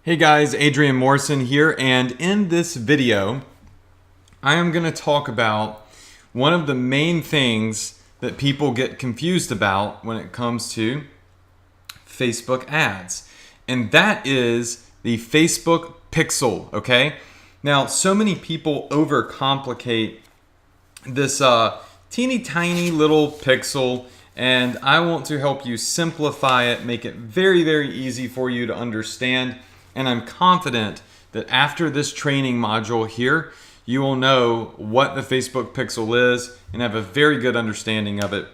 Hey guys, Adrian Morrison here, and in this video, I am going to talk about one of the main things that people get confused about when it comes to Facebook ads, and that is the Facebook Pixel, okay? Now, so many people overcomplicate this teeny tiny little pixel, and I want to help you simplify it, make it very, very easy for you to understand. And I'm confident that after this training module here, you will know what the Facebook Pixel is and have a very good understanding of it.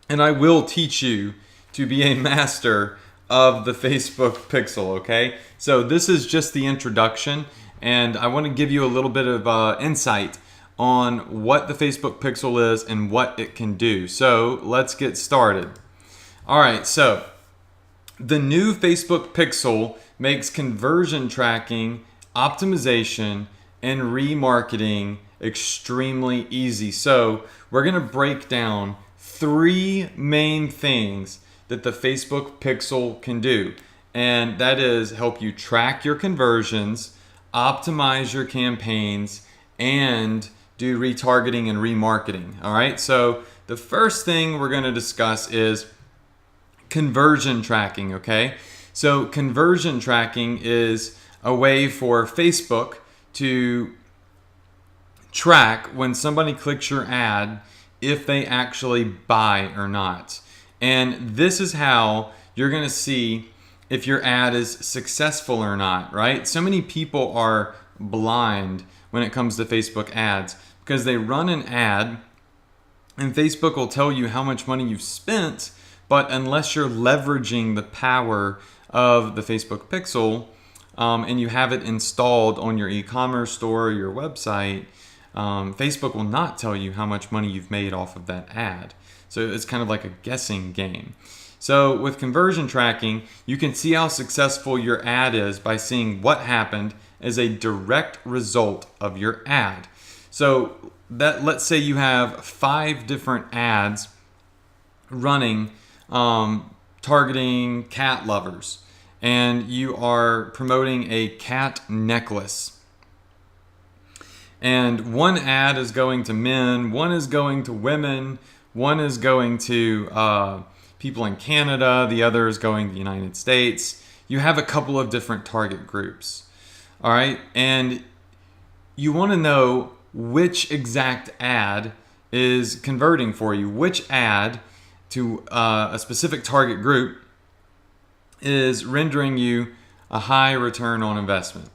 And I will teach you to be a master of the Facebook Pixel, okay? So this is just the introduction, and I want to give you a little bit of insight on what the Facebook Pixel is and what it can do. So let's get started. All right, so the new Facebook Pixel makes conversion tracking, optimization, and remarketing extremely easy. So we're going to break down three main things that the Facebook Pixel can do. And that is help you track your conversions, optimize your campaigns, and do retargeting and remarketing. All right, so the first thing we're going to discuss is conversion tracking, okay? So conversion tracking is a way for Facebook to track when somebody clicks your ad if they actually buy or not. And this is how you're going to see if your ad is successful or not, right? So many people are blind when it comes to Facebook ads because they run an ad and Facebook will tell you how much money you've spent, but unless you're leveraging the power of the Facebook Pixel and you have it installed on your e-commerce store or your website, Facebook will not tell you how much money you've made off of that ad. So it's kind of like a guessing game. So with conversion tracking, you can see how successful your ad is by seeing what happened as a direct result of your ad. So that, let's say you have 5 different ads running targeting cat lovers, and you are promoting a cat necklace. And one ad is going to men, one is going to women, one is going to people in Canada, the other is going to the United States. You have a couple of different target groups. All right, and you want to know which exact ad is converting for you, which ad to a specific target group is rendering you a high return on investment.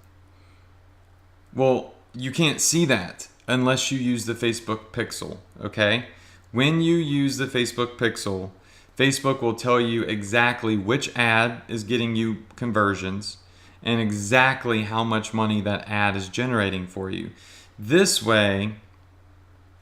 Well, you can't see that unless you use the Facebook Pixel, okay? When you use the Facebook Pixel, Facebook will tell you exactly which ad is getting you conversions and exactly how much money that ad is generating for you. This way,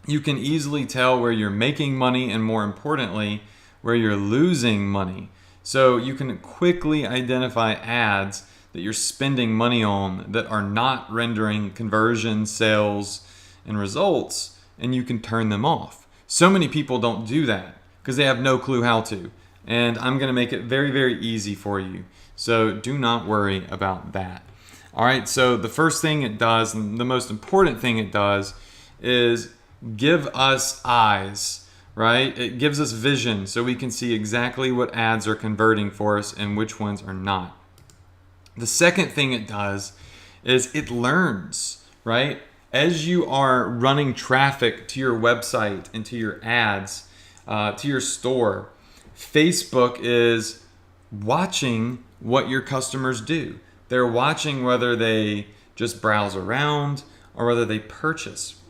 you can easily tell where you're making money and, more importantly, where you're losing money. So you can quickly identify ads that you're spending money on that are not rendering conversions, sales, and results, and you can turn them off. So many people don't do that because they have no clue how to. And I'm going to make it very, very easy for you. So do not worry about that. All right, so the first thing it does, and the most important thing it does, is give us eyes, right? It gives us vision so we can see exactly what ads are converting for us and which ones are not. The second thing it does is it learns, right? As you are running traffic to your website and to your ads, to your store, Facebook is watching what your customers do. They're watching whether they just browse around or whether they purchase.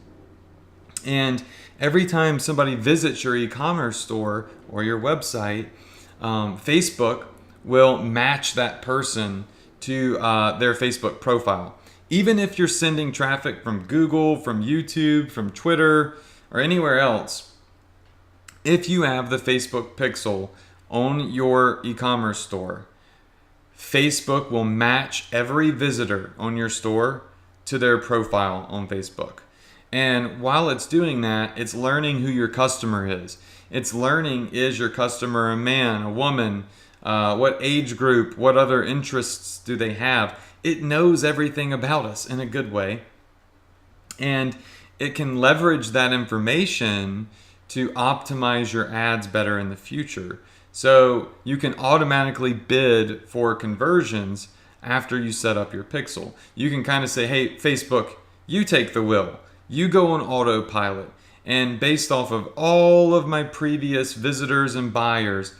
And every time somebody visits your e-commerce store or your website, Facebook will match that person to their Facebook profile. Even if you're sending traffic from Google, from YouTube, from Twitter, or anywhere else, if you have the Facebook Pixel on your e-commerce store, Facebook will match every visitor on your store to their profile on Facebook. And while it's doing that, it's learning who your customer is. It's learning, is your customer a man, a woman, what age group, what other interests do they have. It knows everything about us in a good way. And it can leverage that information to optimize your ads better in the future. So you can automatically bid for conversions after you set up your pixel. You can kind of say, hey, Facebook, you take the wheel. You go on autopilot. And based off of all of my previous visitors and buyers,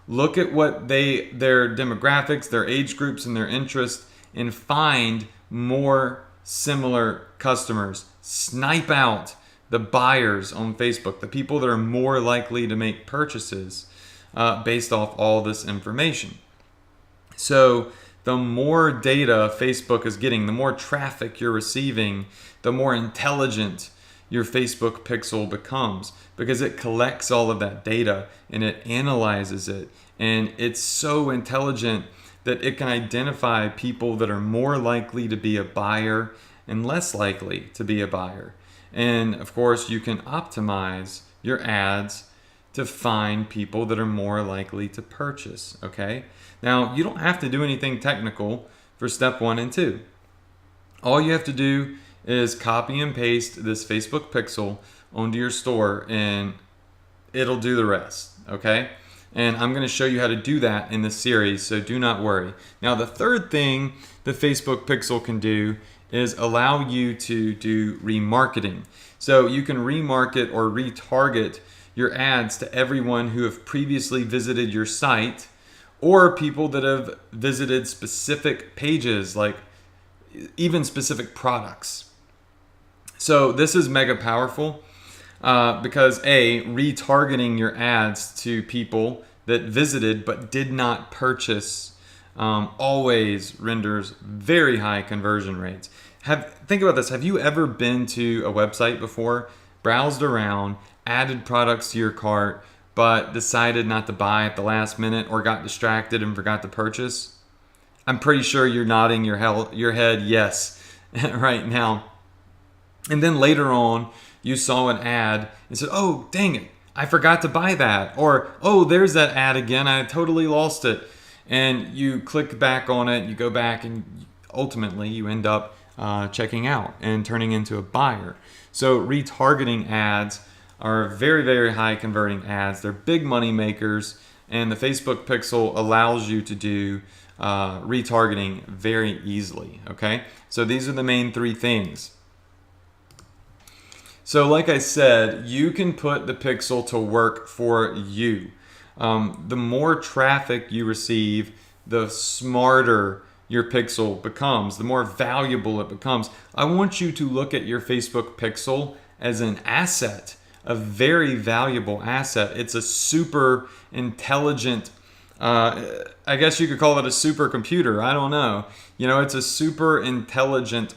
look at what their demographics, their age groups, and their interests, and find more similar customers. Snipe out the buyers on Facebook, the people that are more likely to make purchases based off all this information. So the more data Facebook is getting, the more traffic you're receiving, the more intelligent your Facebook pixel becomes, because it collects all of that data and it analyzes it. And it's so intelligent that it can identify people that are more likely to be a buyer and less likely to be a buyer. And of course, you can optimize your ads to find people that are more likely to purchase, okay? Now, you don't have to do anything technical for step 1 and 2. All you have to do is copy and paste this Facebook pixel onto your store and it'll do the rest, okay? And I'm gonna show you how to do that in this series, so do not worry. Now, the third thing the Facebook pixel can do is allow you to do remarketing. So you can remarket or retarget your ads to everyone who have previously visited your site, or people that have visited specific pages, like even specific products. So this is mega powerful because retargeting your ads to people that visited but did not purchase always renders very high conversion rates. Think about this. Have you ever been to a website before, browsed around, added products to your cart, but decided not to buy at the last minute or got distracted and forgot to purchase? I'm pretty sure you're nodding your head yes right now. And then later on, you saw an ad and said, oh, dang it, I forgot to buy that. Or, oh, there's that ad again, I totally lost it. And you click back on it, you go back, and ultimately you end up checking out and turning into a buyer. So retargeting ads are very, very high converting ads. They're big money makers, and the Facebook pixel allows you to do retargeting very easily, okay? So these are the main 3 things. So like I said, you can put the pixel to work for you. The more traffic you receive, the smarter your pixel becomes, the more valuable it becomes. I want you to look at your Facebook pixel as an asset, a very valuable asset. It's a super intelligent, I guess you could call it a supercomputer. I don't know. You know, it's a super intelligent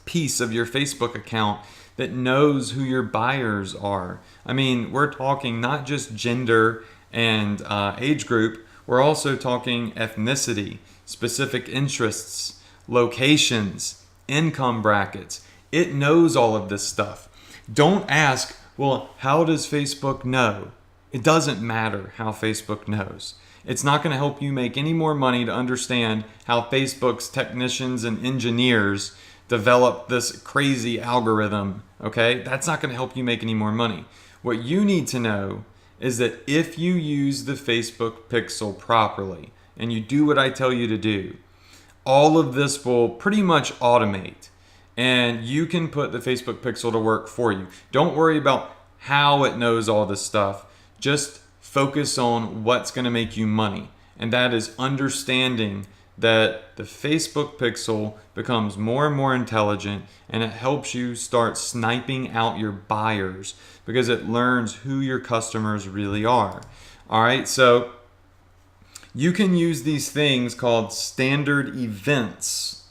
piece of your Facebook account that knows who your buyers are. I mean, we're talking not just gender and age group, we're also talking ethnicity, specific interests, locations, income brackets. It knows all of this stuff. Don't ask, well, how does Facebook know? It doesn't matter how Facebook knows. It's not going to help you make any more money to understand how Facebook's technicians and engineers develop this crazy algorithm, okay? That's not going to help you make any more money. What you need to know is that if you use the Facebook pixel properly and you do what I tell you to do, all of this will pretty much automate and you can put the Facebook pixel to work for you. Don't worry about how it knows all this stuff. Just focus on what's going to make you money, and that is understanding that the Facebook pixel becomes more and more intelligent, and it helps you start sniping out your buyers because it learns who your customers really are. All right, so you can use these things called standard events,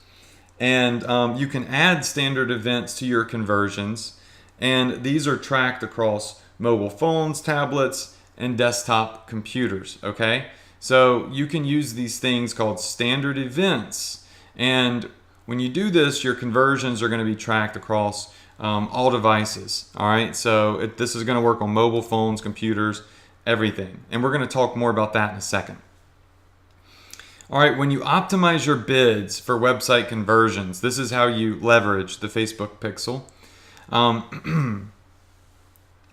and you can add standard events to your conversions, and these are tracked across mobile phones, tablets, and desktop computers, okay? So you can use these things called standard events. And when you do this, your conversions are going to be tracked across all devices. All right. So this is going to work on mobile phones, computers, everything. And we're going to talk more about that in a second. All right, when you optimize your bids for website conversions, this is how you leverage the Facebook Pixel.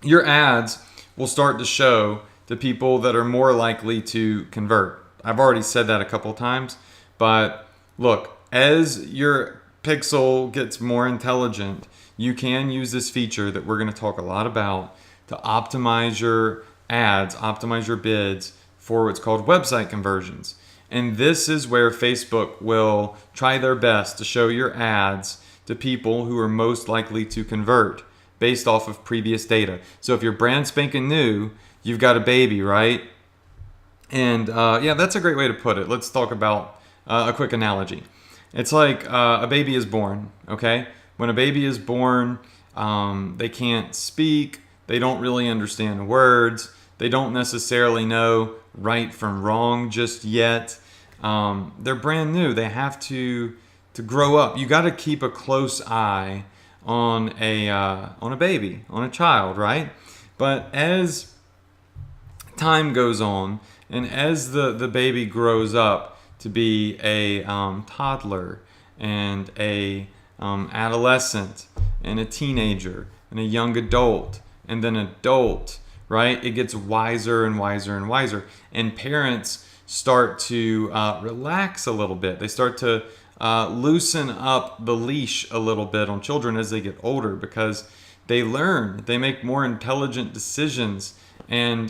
Your ads will start to show to people that are more likely to convert. I've already said that a couple times, but look, as your pixel gets more intelligent, you can use this feature that we're going to talk a lot about to optimize your ads, optimize your bids for what's called website conversions. And this is where Facebook will try their best to show your ads to people who are most likely to convert based off of previous data. So if you're brand spanking new, you've got a baby, right? And yeah, that's a great way to put it. Let's talk about a quick analogy. It's like a baby is born, okay? When a baby is born, they can't speak, they don't really understand words, they don't necessarily know right from wrong just yet. They're brand new. They have to grow up. You got to keep a close eye on a baby, on a child, right? But as time goes on, and as the baby grows up to be a toddler and a adolescent and a teenager and a young adult and then adult, right? It gets wiser and wiser and wiser, and parents start to relax a little bit. They start to loosen up the leash a little bit on children as they get older, because they learn, they make more intelligent decisions. And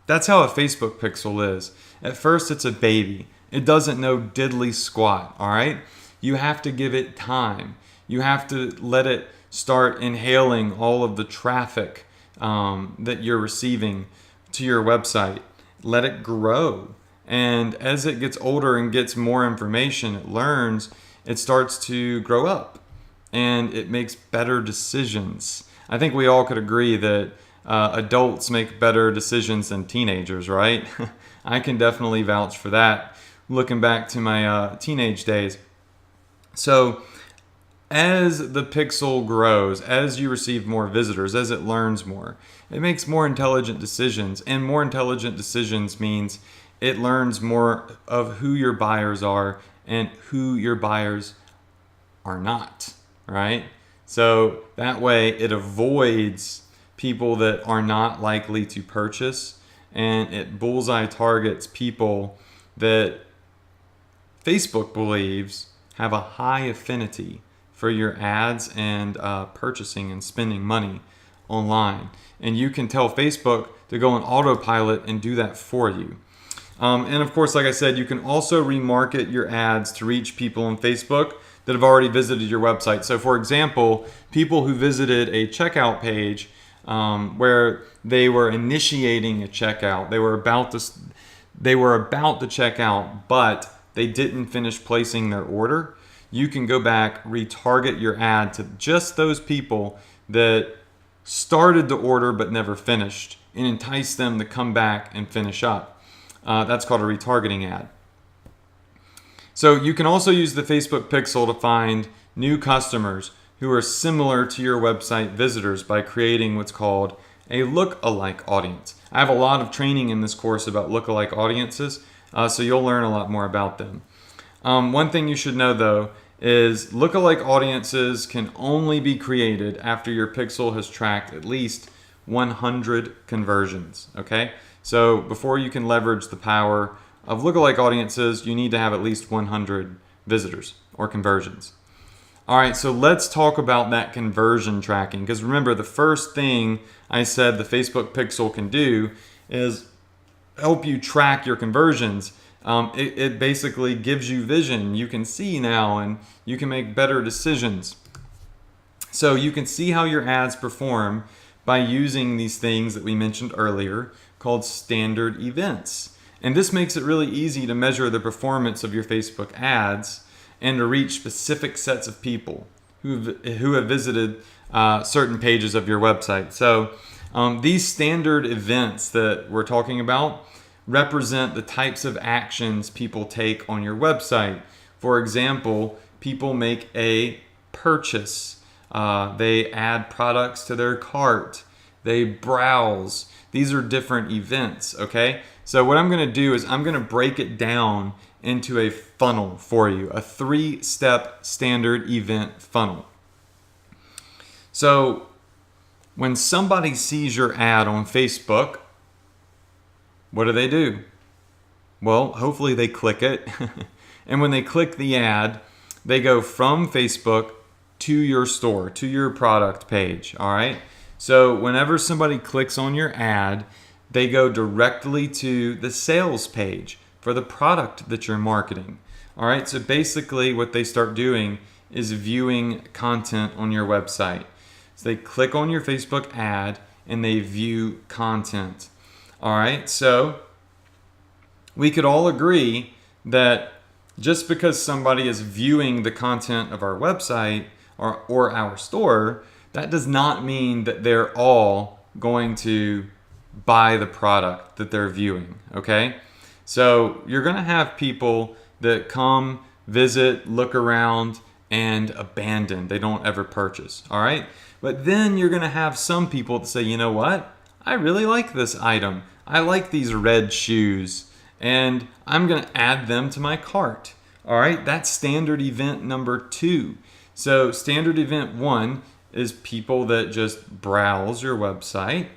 that's how a Facebook pixel is. At first, it's a baby. It doesn't know diddly squat, all right? You have to give it time. You have to let it start inhaling all of the traffic that you're receiving to your website. Let it grow. And as it gets older and gets more information, it learns, it starts to grow up and it makes better decisions. I think we all could agree that adults make better decisions than teenagers, right? I can definitely vouch for that, looking back to my teenage days. So as the pixel grows, as you receive more visitors, as it learns more, it makes more intelligent decisions. And more intelligent decisions means it learns more of who your buyers are and who your buyers are not, right? So that way it avoids people that are not likely to purchase, and it bullseye targets people that Facebook believes have a high affinity for your ads and purchasing and spending money online. And you can tell Facebook to go on autopilot and do that for you. And of course, like I said, you can also remarket your ads to reach people on Facebook that have already visited your website. So for example, people who visited a checkout page where they were initiating a checkout, they were about to check out, but they didn't finish placing their order. You can go back, retarget your ad to just those people that started the order but never finished, and entice them to come back and finish up. That's called a retargeting ad. So you can also use the Facebook Pixel to find new customers who are similar to your website visitors by creating what's called a look-alike audience. I have a lot of training in this course about look-alike audiences, so you'll learn a lot more about them. One thing you should know though is look-alike audiences can only be created after your pixel has tracked at least 100 conversions, okay? So before you can leverage the power of lookalike audiences, you need to have at least 100 visitors or conversions. All right, so let's talk about that conversion tracking, because remember, the first thing I said the Facebook Pixel can do is help you track your conversions. It basically gives you vision. You can see now and you can make better decisions. So you can see how your ads perform by using these things that we mentioned earlier called standard events. And this makes it really easy to measure the performance of your Facebook ads and to reach specific sets of people who have visited certain pages of your website. So these standard events that we're talking about represent the types of actions people take on your website. For example, people make a purchase. They add products to their cart. They browse. These are different events, okay? So what I'm going to do is I'm going to break it down into a funnel for you, a 3-step standard event funnel. So when somebody sees your ad on Facebook, what do? Well, hopefully they click it. And when they click the ad, they go from Facebook to your store, to your product page, all right? So whenever somebody clicks on your ad, they go directly to the sales page for the product that you're marketing, all right? So basically what they start doing is viewing content on your website. So they click on your Facebook ad and they view content, all right? So we could all agree that just because somebody is viewing the content of our website or our store, that does not mean that they're all going to buy the product that they're viewing, okay? So you're gonna have people that come, visit, look around, and abandon. They don't ever purchase, all right? But then you're gonna have some people that say, you know what? I really like this item. I like these red shoes, and I'm gonna add them to my cart. All right, that's standard event number 2. So standard event 1 is people that just browse your website.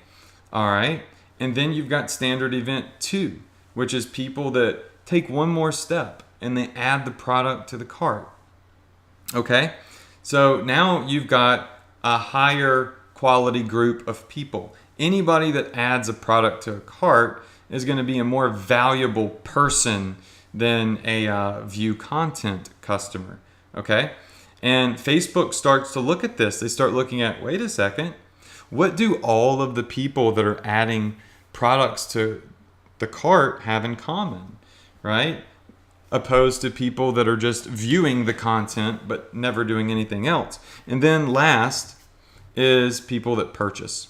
All right, and then you've got standard event 2, which is people that take one more step and they add the product to the cart. Okay, so now you've got a higher quality group of people. Anybody that adds a product to a cart is going to be a more valuable person than a view content customer, okay? And Facebook starts to look at this. They start looking at, wait a second, what do all of the people that are adding products to the cart have in common, right? Opposed to people that are just viewing the content but never doing anything else. And then last is people that purchase.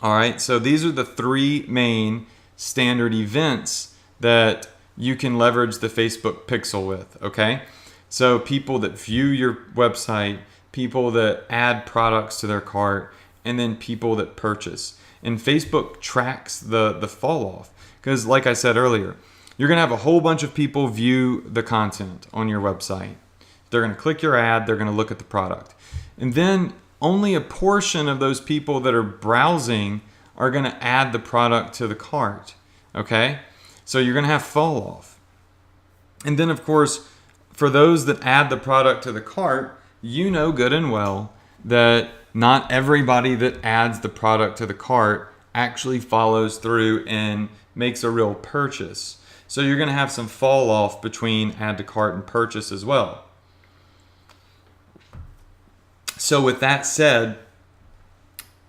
All right, so these are the 3 main standard events that you can leverage the Facebook Pixel with, okay? So people that view your website, people that add products to their cart, and then people that purchase. And Facebook tracks the fall off because, like I said earlier, you're gonna have a whole bunch of people view the content on your website. They're gonna click your ad, they're gonna look at the product. And then only a portion of those people that are browsing are gonna add the product to the cart, okay? So you're gonna have fall off. And then of course, for those that add the product to the cart, you know good and well that not everybody that adds the product to the cart actually follows through and makes a real purchase. So you're gonna have some fall off between add to cart and purchase as well. So with that said,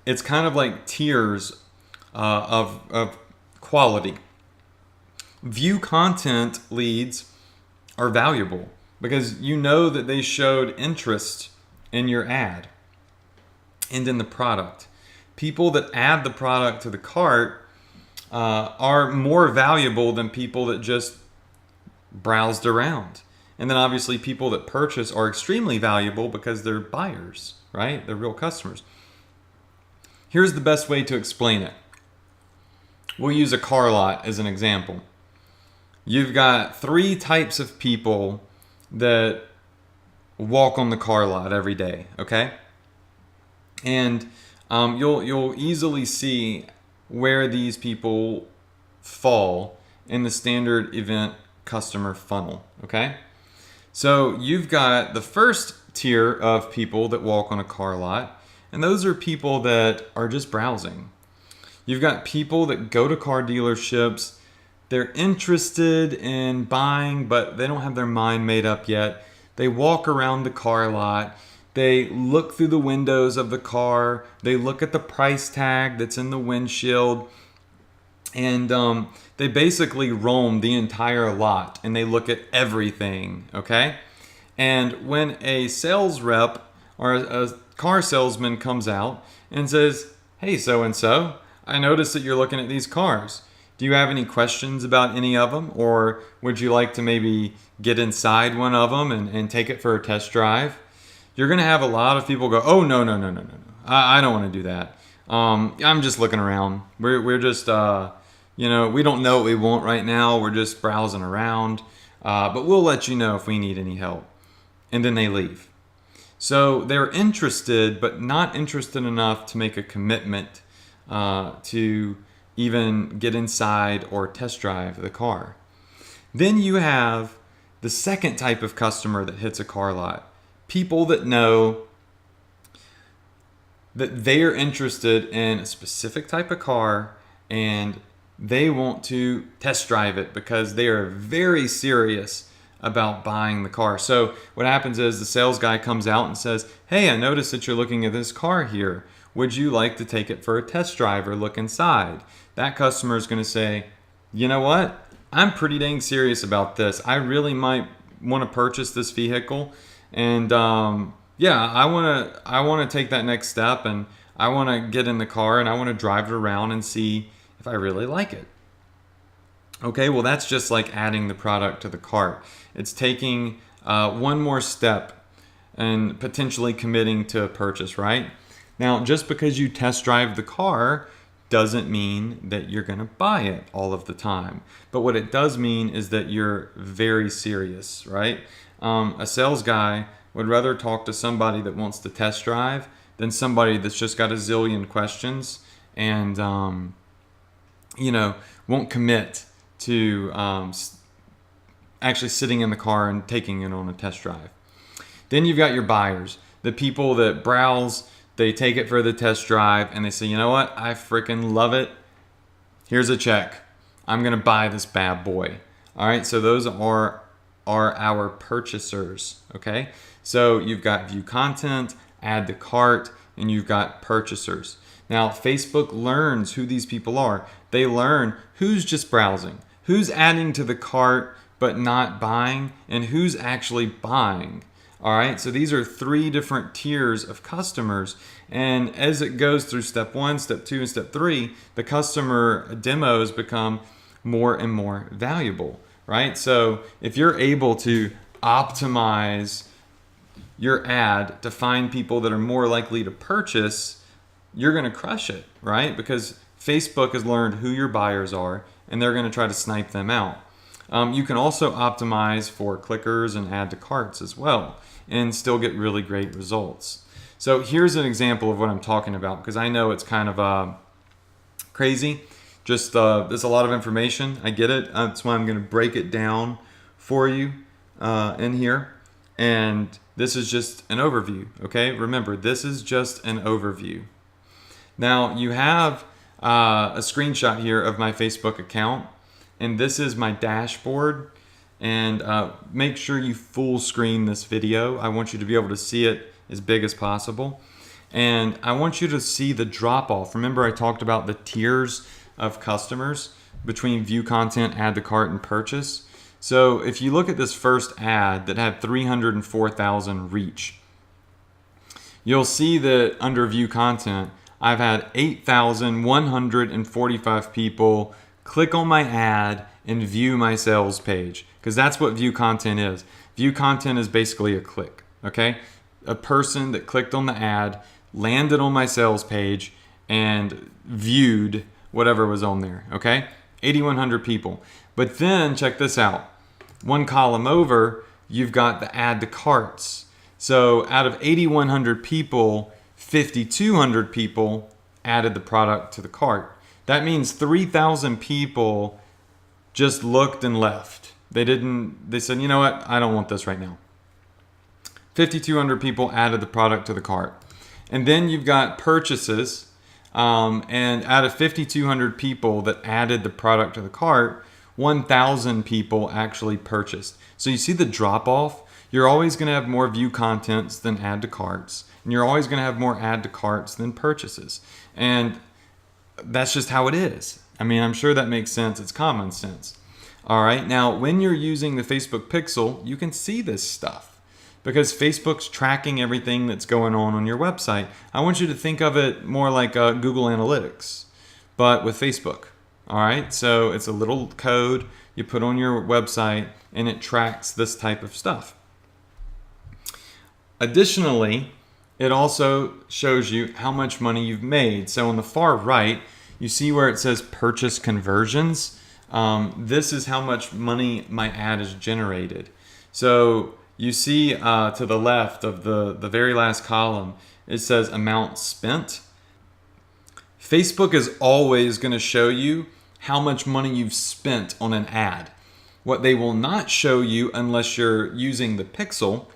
it's kind of like tiers of quality. View content leads are valuable because you know that they showed interest in your ad and in the product. People that add the product to the cart are more valuable than people that just browsed around. And then obviously people that purchase are extremely valuable because they're buyers, right? They're real customers. Here's the best way to explain it. We'll use a car lot as an example. You've got 3 types of people that walk on the car lot every day, okay? And you'll easily see where these people fall in the standard event customer funnel, okay? So you've got the first tier of people that walk on a car lot, and those are people that are just browsing. You've got people that go to car dealerships. They're interested in buying, but they don't have their mind made up yet. They walk around the car lot. They look through the windows of the car. They look at the price tag that's in the windshield. And they basically roam the entire lot and they look at everything, okay? And when a sales rep or a car salesman comes out and says, hey, so-and-so, I noticed that you're looking at these cars. Do you have any questions about any of them? Or would you like to maybe get inside one of them and take it for a test drive? You're going to have a lot of people go, oh, no. I don't want to do that. I'm just looking around. We're just, we don't know what we want right now. We're just browsing around. but we'll let you know if we need any help. And then they leave. So they're interested, but not interested enough to make a commitment to even get inside or test drive the car. Then you have the second type of customer that hits a car lot. People that know that they are interested in a specific type of car and they want to test drive it because they are very serious about buying the car. So what happens is the sales guy comes out and says, hey, I noticed that you're looking at this car here. Would you like to take it for a test drive or look inside? That customer is going to say, you know what? I'm pretty dang serious about this. I really might want to purchase this vehicle. And yeah, I want to take that next step, and I want to get in the car and I want to drive it around and see if I really like it. Okay, well, that's just like adding the product to the cart. It's taking one more step and potentially committing to a purchase, right? Now, just because you test drive the car doesn't mean that you're going to buy it all of the time. But what it does mean is that you're very serious, right? A sales guy would rather talk to somebody that wants to test drive than somebody that's just got a zillion questions and, won't commit to actually sitting in the car and taking it on a test drive. Then you've got your buyers, the people that browse, they take it for the test drive and they say, you know what, I freaking love it. Here's a check. I'm going to buy this bad boy. All right, so those are our purchasers, okay? So you've got view content, add to cart, and you've got purchasers. Now, Facebook learns who these people are. They learn who's just browsing, who's adding to the cart but not buying, and who's actually buying. All right, so these are 3 different tiers of customers. And as it goes through step 1, step 2, and step 3, the customer demos become more and more valuable, right? So if you're able to optimize your ad to find people that are more likely to purchase, you're going to crush it, right? Because Facebook has learned who your buyers are, and they're going to try to snipe them out. You can also optimize for clickers and add to carts as well, and still get really great results. So here's an example of what I'm talking about, because I know it's kind of crazy. Just there's a lot of information. I get it. That's why I'm going to break it down for you in here. And this is just an overview, okay? Remember, this is just an overview. Now, you have a screenshot here of my Facebook account, and this is my dashboard. And make sure you full screen this video. I want you to be able to see it as big as possible. And I want you to see the drop off. Remember, I talked about the tiers of customers between view content, add to cart, and purchase. So if you look at this first ad that had 304,000 reach, you'll see that under view content, I've had 8,145 people click on my ad and view my sales page, because that's what view content is. View content is basically a click, okay? A person that clicked on the ad, landed on my sales page, and viewed whatever was on there, okay? 8,100 people. But then check this out. One column over, you've got the add to carts. So out of 8,100 people, 5,200 people added the product to the cart. That means 3,000 people just looked and left. They said, you know what, I don't want this right now. 5,200 people added the product to the cart. And then you've got purchases. And out of 5,200 people that added the product to the cart, 1,000 people actually purchased. So you see the drop off? You're always going to have more view contents than add to carts. And you're always going to have more add to carts than purchases. And that's just how it is. I mean, I'm sure that makes sense. It's common sense. All right. Now, when you're using the Facebook Pixel, you can see this stuff because Facebook's tracking everything that's going on your website. I want you to think of it more like Google Analytics, but with Facebook. All right. So it's a little code you put on your website and it tracks this type of stuff. Additionally, it also shows you how much money you've made. So on the far right, you see where it says purchase conversions. this is how much money my ad is generated. So you see to the left of the very last column, it says amount spent. Facebook is always going to show you how much money you've spent on an ad. What they will not show you unless you're using the Pixel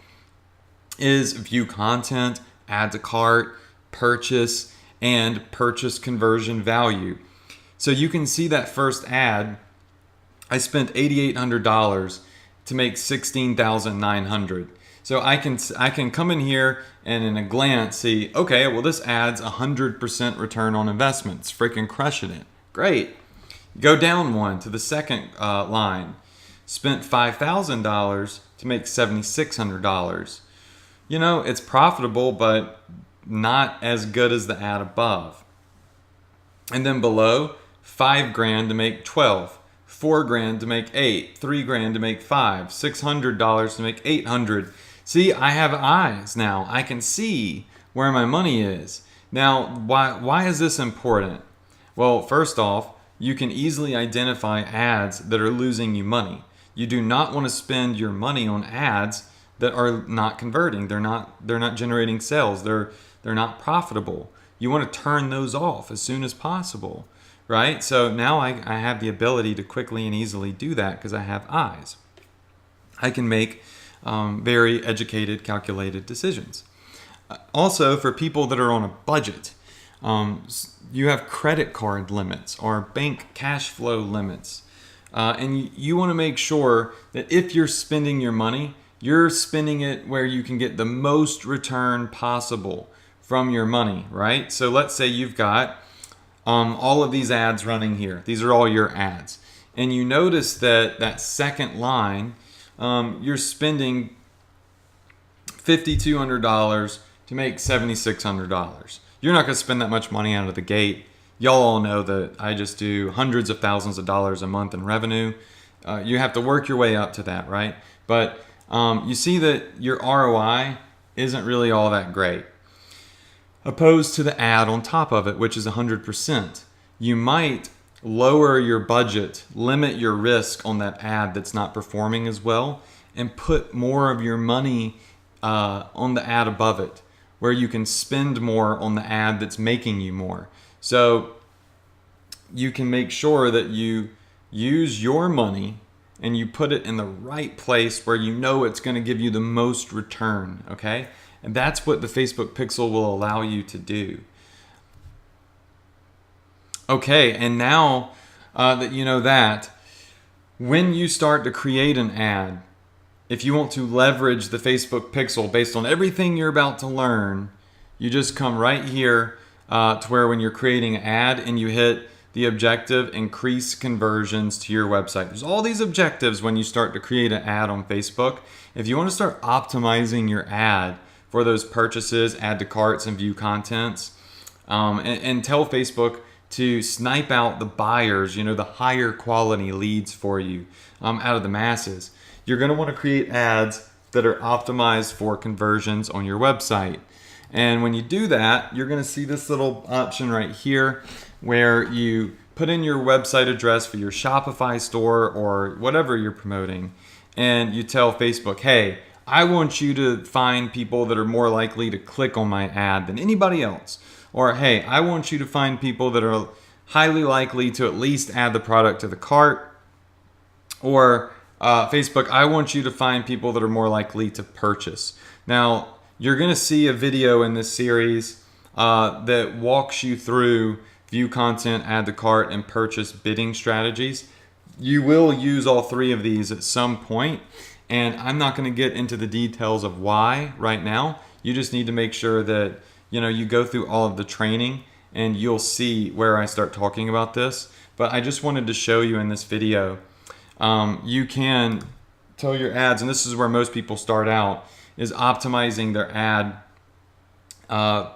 is view content, add to cart, purchase, and purchase conversion value. So you can see that first ad, I spent $8,800 to make $16,900. So I can come in here and in a glance see, okay, well this ad's 100% return on investment. It's freaking crushing it. Great. Go down one to the second line. Spent $5,000 to make $7,600. You know, it's profitable, but not as good as the ad above. And then below, $5,000 to make 12, $4,000 to make 8, $3,000 to make 5, $600 to make 800. See, I have eyes now. I can see where my money is. Now, why is this important? Well, first off, you can easily identify ads that are losing you money. You do not want to spend your money on ads that are not converting. They're not generating sales. They're not profitable. You want to turn those off as soon as possible, right? So now I have the ability to quickly and easily do that because I have eyes. I can make very educated, calculated decisions. Also, for people that are on a budget, you have credit card limits or bank cash flow limits. And you want to make sure that if you're spending your money, you're spending it where you can get the most return possible from your money, right? So let's say you've got all of these ads running here. These are all your ads. And you notice that second line, you're spending $5,200 to make $7,600. You're not going to spend that much money out of the gate. Y'all all know that I just do hundreds of thousands of dollars a month in revenue. You have to work your way up to that, right? But you see that your ROI isn't really all that great. Opposed to the ad on top of it, which is 100%. You might lower your budget, limit your risk on that ad that's not performing as well, and put more of your money on the ad above it, where you can spend more on the ad that's making you more. So you can make sure that you use your money and you put it in the right place where you know it's going to give you the most return, okay? And that's what the Facebook Pixel will allow you to do. Okay, and now that you know that, when you start to create an ad, if you want to leverage the Facebook Pixel based on everything you're about to learn, you just come right here to where when you're creating an ad and you hit the objective, increase conversions to your website. There's all these objectives when you start to create an ad on Facebook. If you want to start optimizing your ad for those purchases, add to carts, and view contents, and tell Facebook to snipe out the buyers, the higher quality leads for you out of the masses. You're going to want to create ads that are optimized for conversions on your website. And when you do that, you're going to see this little option right here where you put in your website address for your Shopify store or whatever you're promoting. And you tell Facebook, hey, I want you to find people that are more likely to click on my ad than anybody else. Or, hey, I want you to find people that are highly likely to at least add the product to the cart. Or Facebook, I want you to find people that are more likely to purchase. Now, you're going to see a video in this series that walks you through view content, add to cart, and purchase bidding strategies. You will use all three of these at some point, and I'm not going to get into the details of why right now. You just need to make sure that you go through all of the training, and you'll see where I start talking about this. But I just wanted to show you in this video, you can tell your ads, and this is where most people start out, is optimizing their ad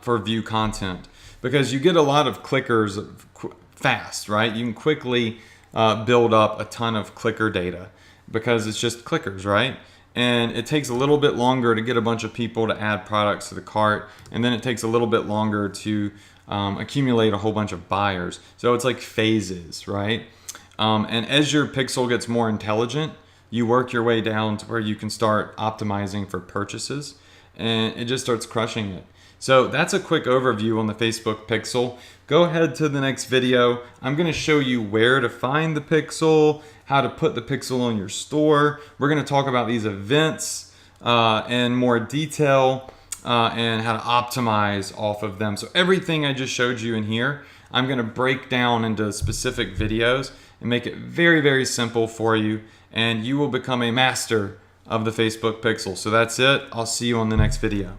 for view content, because you get a lot of clickers fast, right? You can quickly build up a ton of clicker data because it's just clickers, right? And it takes a little bit longer to get a bunch of people to add products to the cart, and then it takes a little bit longer to accumulate a whole bunch of buyers. So it's like phases, right? And as your pixel gets more intelligent, you work your way down to where you can start optimizing for purchases, and it just starts crushing it. So that's a quick overview on the Facebook Pixel. Go ahead to the next video. I'm going to show you where to find the Pixel, how to put the Pixel on your store. We're going to talk about these events in more detail and how to optimize off of them. So everything I just showed you in here, I'm going to break down into specific videos and make it very, very simple for you, and you will become a master of the Facebook Pixel. So that's it. I'll see you on the next video.